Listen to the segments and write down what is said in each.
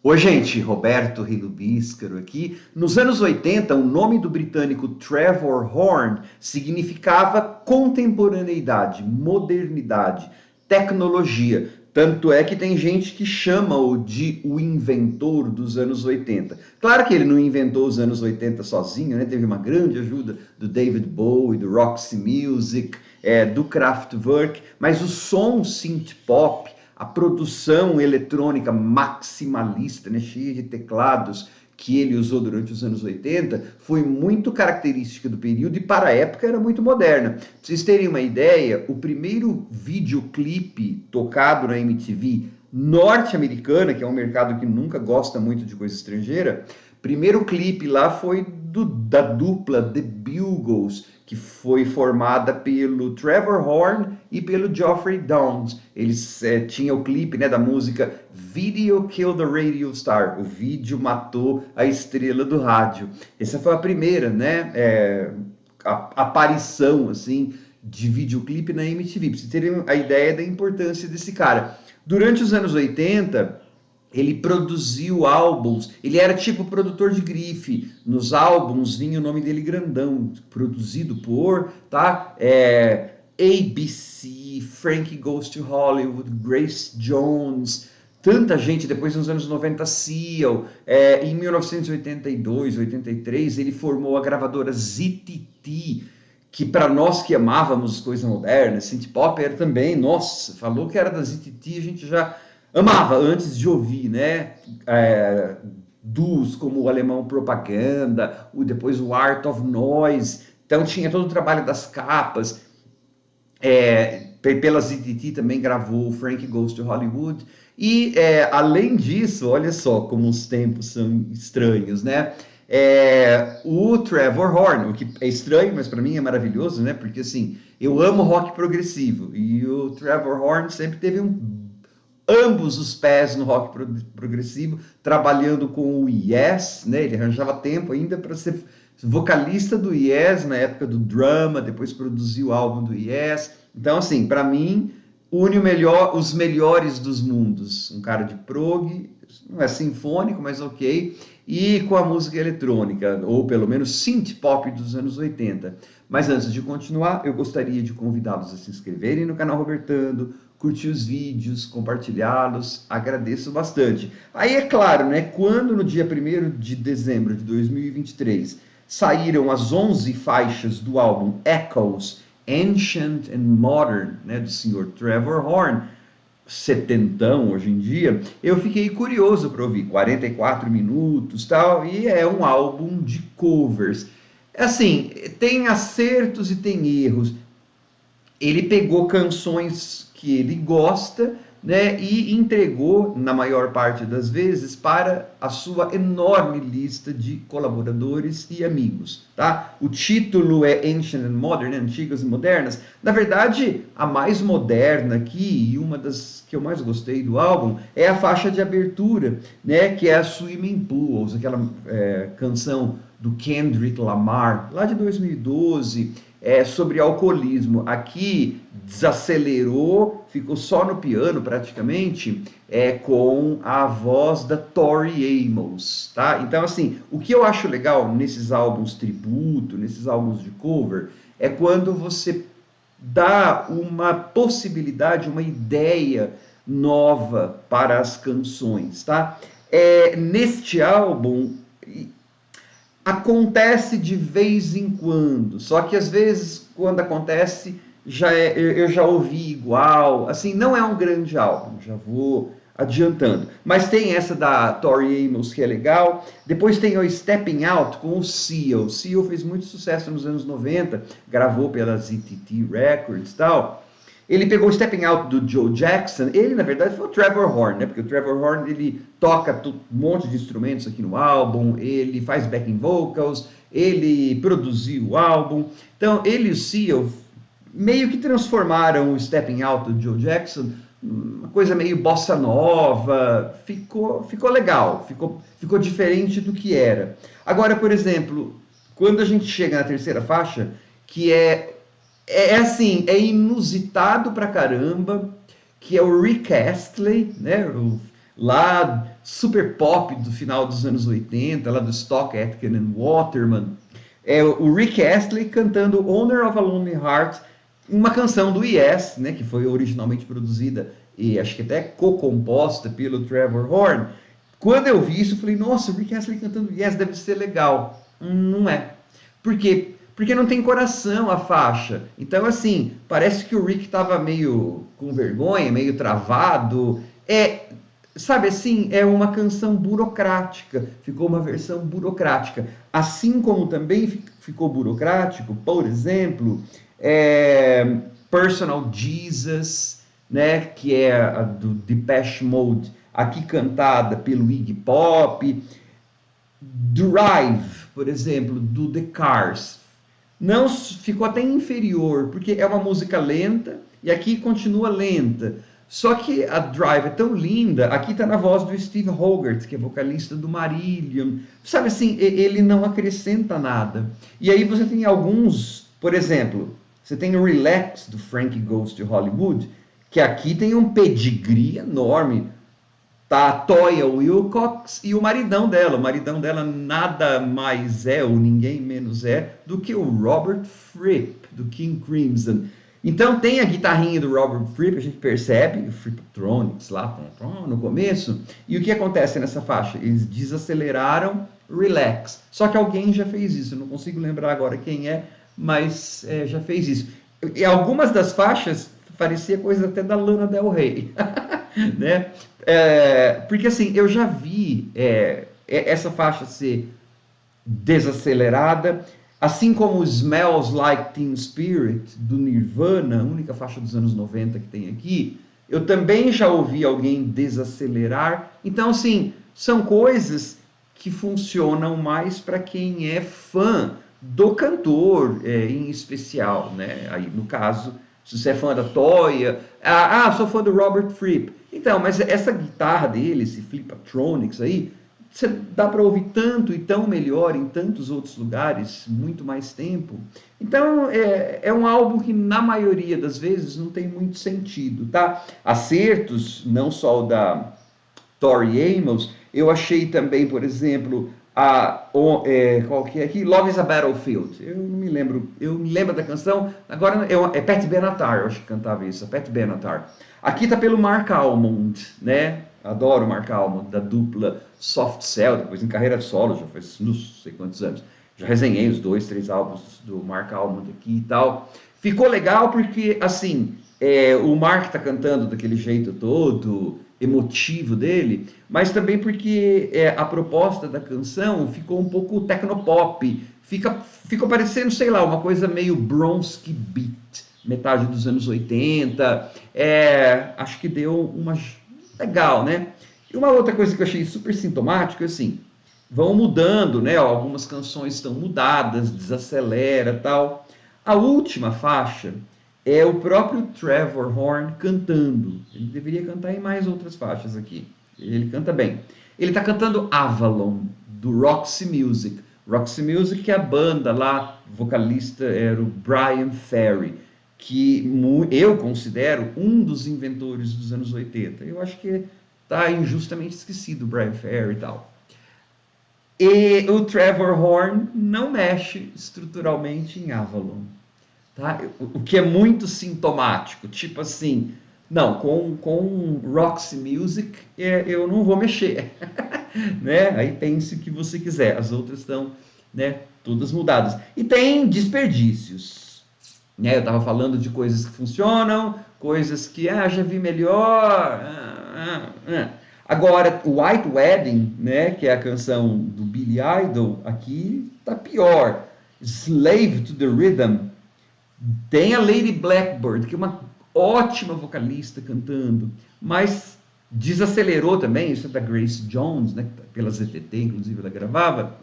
Oi, gente, Roberto Rilo Bíscaro aqui. Nos anos 80, o nome do britânico Trevor Horn significava contemporaneidade, modernidade, tecnologia. Tanto é que tem gente que chama-o de o inventor dos anos 80. Claro que ele não inventou os anos 80 sozinho, né? Teve uma grande ajuda do David Bowie, do Roxy Music, do Kraftwerk, mas o som synth pop, a produção eletrônica maximalista, né, cheia de teclados, que ele usou durante os anos 80, foi muito característica do período e para a época era muito moderna. Pra vocês terem uma ideia, o primeiro videoclipe tocado na MTV norte-americana, que é um mercado que nunca gosta muito de coisa estrangeira, primeiro clipe lá foi da dupla The Bugles, que foi formada pelo Trevor Horn e pelo Geoffrey Downes. Eles tinham o clipe, né, da música Video Killed the Radio Star. O vídeo matou a estrela do rádio. Essa foi a primeira, né, aparição assim de videoclipe na MTV. Para vocês terem a ideia da importância desse cara. Durante os anos 80, ele produziu álbuns, ele era tipo produtor de grife. Nos álbuns vinha o nome dele grandão, produzido por, ABC, Frankie Goes to Hollywood, Grace Jones, tanta gente. Depois nos anos 90, Seal. Em 1982, 83, ele formou a gravadora ZTT, que para nós que amávamos coisas modernas, synth pop, era também, nossa, falou que era da ZTT, a gente já amava antes de ouvir, né? Duos como o Alemão Propaganda, depois o Art of Noise. Então tinha todo o trabalho das capas. Pela ZTT também gravou Frank Goes to Hollywood. E além disso, olha só como os tempos são estranhos, né? O Trevor Horn, o que é estranho, mas para mim é maravilhoso, né? Porque assim, eu amo rock progressivo e o Trevor Horn sempre teve ambos os pés no rock progressivo, trabalhando com o Yes, né? Ele arranjava tempo ainda para ser vocalista do Yes na época do Drama, depois produziu o álbum do Yes. Então, assim, para mim, une os melhores dos mundos. Um cara de prog, não é sinfônico, mas ok, e com a música eletrônica, ou pelo menos synth pop dos anos 80. Mas antes de continuar, eu gostaria de convidá-los a se inscreverem no canal Robertando, curtir os vídeos, compartilhá-los, agradeço bastante. Aí é claro, né, quando no dia 1º de dezembro de 2023 saíram as 11 faixas do álbum Echoes, Ancient and Modern, né, do senhor Trevor Horn, setentão hoje em dia, eu fiquei curioso para ouvir, 44 minutos tal, e é um álbum de covers. Assim, tem acertos e tem erros. Ele pegou canções que ele gosta, né, e entregou, na maior parte das vezes, para a sua enorme lista de colaboradores e amigos, tá? O título é Ancient and Modern, né, Antigas e Modernas. Na verdade, a mais moderna aqui, e uma das que eu mais gostei do álbum, é a faixa de abertura, né, que é a Swimming Pools, aquela canção do Kendrick Lamar, lá de 2012, sobre alcoolismo. Aqui desacelerou, ficou só no piano praticamente, com a voz da Tori Amos, tá? Então, assim, o que eu acho legal nesses álbuns tributo, nesses álbuns de cover, é quando você dá uma possibilidade, uma ideia nova para as canções, tá? Neste álbum acontece de vez em quando, só que às vezes quando acontece eu já ouvi igual, assim, não é um grande álbum, já vou adiantando, mas tem essa da Tori Amos que é legal. Depois tem o Stepping Out com o Seal. O Seal fez muito sucesso nos anos 90, gravou pela ZTT Records e tal. Ele pegou o Stepping Out do Joe Jackson. Ele, na verdade, foi o Trevor Horn, né? Porque o Trevor Horn, ele toca um monte de instrumentos aqui no álbum, ele faz backing vocals, ele produziu o álbum. Então, ele e o Seal meio que transformaram o Stepping Out do Joe Jackson uma coisa meio bossa nova. Ficou legal, ficou diferente do que era. Agora, por exemplo, quando a gente chega na terceira faixa, que assim, é inusitado pra caramba, que é o Rick Astley, né? Lá super pop do final dos anos 80, lá do Stock Aitken and Waterman. É o Rick Astley cantando Owner of a Lonely Heart, uma canção do Yes, né, que foi originalmente produzida e acho que até co-composta pelo Trevor Horn. Quando eu vi isso, eu falei, nossa, o Rick Astley cantando Yes deve ser legal. Não é. Por quê? Porque não tem coração a faixa. Então, assim, parece que o Rick estava meio com vergonha, meio travado. Sabe assim, é uma canção burocrática. Ficou uma versão burocrática. Assim como também ficou burocrático, por exemplo, Personal Jesus, né, que é a do Depeche Mode, aqui cantada pelo Iggy Pop. Drive, por exemplo, do The Cars, não ficou até inferior, porque é uma música lenta e aqui continua lenta. Só que a Drive é tão linda, aqui está na voz do Steve Hogarth, que é vocalista do Marillion. Sabe assim, ele não acrescenta nada. E aí você tem alguns, por exemplo, você tem o Relax do Frankie Goes to Hollywood, que aqui tem um pedigree enorme. Tá a Toya Wilcox e o maridão dela. O maridão dela nada mais é, ou ninguém menos é, do que o Robert Fripp, do King Crimson. Então tem a guitarrinha do Robert Fripp, a gente percebe, o Frippatronics lá no começo. E o que acontece nessa faixa? Eles desaceleraram Relax. Só que alguém já fez isso, eu não consigo lembrar agora quem é, mas já fez isso. E algumas das faixas parecia coisa até da Lana Del Rey. Né? Porque assim, eu já vi essa faixa ser desacelerada, assim como Smells Like Teen Spirit do Nirvana, a única faixa dos anos 90 que tem aqui, eu também já ouvi alguém desacelerar. Então assim, são coisas que funcionam mais para quem é fã do cantor em especial, né? Aí no caso, se você é fã da Toya, sou fã do Robert Fripp. Então, mas essa guitarra dele, esse Flippatronics aí, você dá para ouvir tanto e tão melhor em tantos outros lugares, muito mais tempo. Então, é um álbum que, na maioria das vezes, não tem muito sentido, tá? Acertos, não só o da Tori Amos, eu achei também, por exemplo, qual que é aqui? Love is a Battlefield. Eu não me lembro, eu me lembro da canção, agora é Pat Benatar, eu acho que cantava isso, Pat Benatar. Aqui tá pelo Mark Almond, né? Adoro o Mark Almond, da dupla Soft Cell, depois em carreira solo, já faz não sei quantos anos. Já resenhei os 2, 3 álbuns do Mark Almond aqui e tal. Ficou legal porque, assim, o Mark tá cantando daquele jeito todo emotivo dele, mas também porque a proposta da canção ficou um pouco tecnopop, ficou parecendo, sei lá, uma coisa meio Bronski Beat, metade dos anos 80, acho que deu uma legal, né? E uma outra coisa que eu achei super sintomática, assim, vão mudando, né? Algumas canções estão mudadas, desacelera, tal. A última faixa é o próprio Trevor Horn cantando. Ele deveria cantar em mais outras faixas aqui. Ele canta bem. Ele está cantando Avalon, do Roxy Music. Roxy Music é a banda lá, o vocalista era o Brian Ferry, que eu considero um dos inventores dos anos 80. Eu acho que está injustamente esquecido o Brian Ferry e tal. E o Trevor Horn não mexe estruturalmente em Avalon. Tá? O que é muito sintomático, tipo assim, não, com Roxy Music eu não vou mexer, né? Aí pense o que você quiser, as outras estão, né, todas mudadas. E tem desperdícios, né? Eu estava falando de coisas que funcionam, coisas que já vi melhor. Agora, White Wedding, né, que é a canção do Billy Idol, aqui tá pior. Slave to the Rhythm. Tem a Lady Blackbird, que é uma ótima vocalista cantando, mas desacelerou também, isso é da Grace Jones, né, pela ZTT, inclusive ela gravava,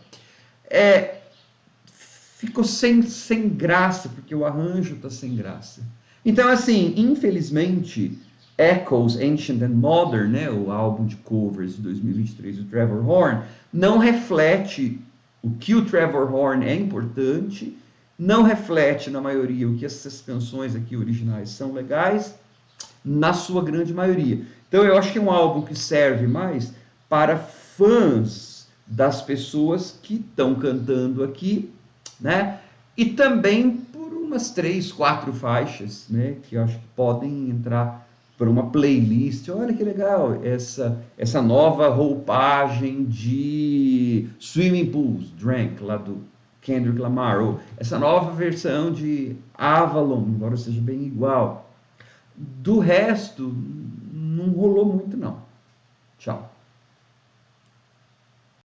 ficou sem graça, porque o arranjo está sem graça. Então, assim, infelizmente, Echoes, Ancient and Modern, né, o álbum de covers de 2023 do Trevor Horn, não reflete o que o Trevor Horn é importante, não reflete, na maioria, o que essas canções aqui originais são legais, na sua grande maioria. Então eu acho que é um álbum que serve mais para fãs das pessoas que estão cantando aqui, né? E também por umas 3, 4 faixas, né? Que eu acho que podem entrar por uma playlist. Olha que legal essa nova roupagem de Swimming Pools, Drank, lá do Kendrick Lamar, ou essa nova versão de Avalon, embora seja bem igual. Do resto, não rolou muito, não. Tchau.